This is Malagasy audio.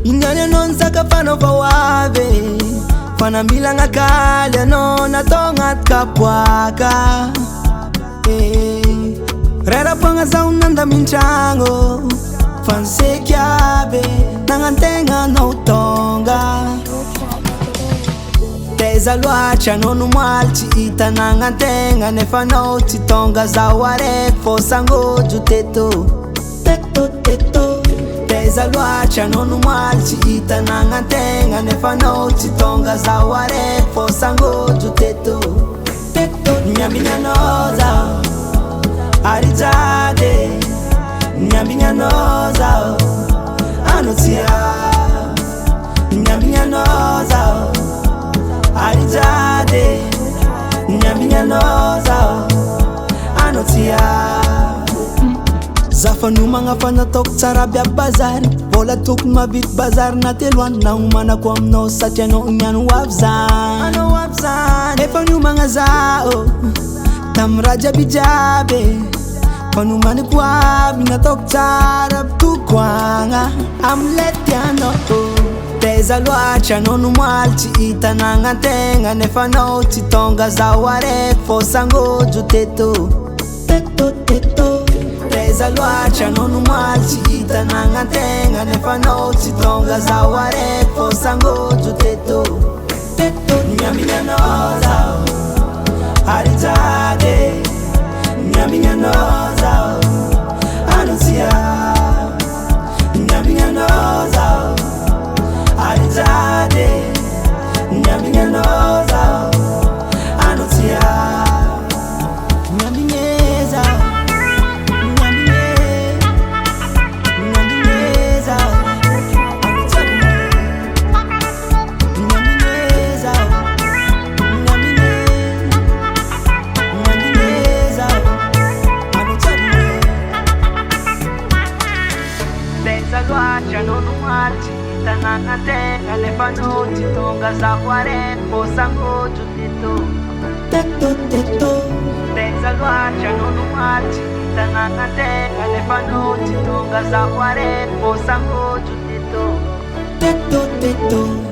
Inyanya non saka fano fa wave Fana milanga kalya no na tongat kapwaka Rera panga sa unanda minchango Fanse kiabe nangantenga no tonga Teza luacha no numalchi ita nangantenga nefa no tonga zaware fosango juteto Teto teto Teza luacha no numalchi ita nangantenga nefa no tonga zaware fosango juteto Teto nyaminya noza Arizade Nyaminya noza Anutia Nyaminya noza Arizade Nyaminya noza Anutia Zafanuma nga fana tok sarabya bazar Vola tok mabit bazar na telwan na umana kwa mno satya no unyanu wabzan Efanuma nga zao Tamraja bijabe Panumani kwa mina tok tarab tu kwanga Amletiano Teza luacha no numalchi ita nangantenga nefa no tonga zaware fosango juteto Teto teto Teza luacha no numalchi ita nangantenga nefa no tonga zaware fosango juteto Teto nyaminya noza Arizade Nyaminya noza Anuncia Nyaminya noza Arizade Nyaminya noza Anuncia Nyaminyeza Nyaminyeza Nyaminyeza Luacha no numalchi ita nangantenga nefa no tonga zaware fosango juteto Teto teto Teza luacha no numalchi ita nangantenga nefa no tonga zaware fosango juteto Teto teto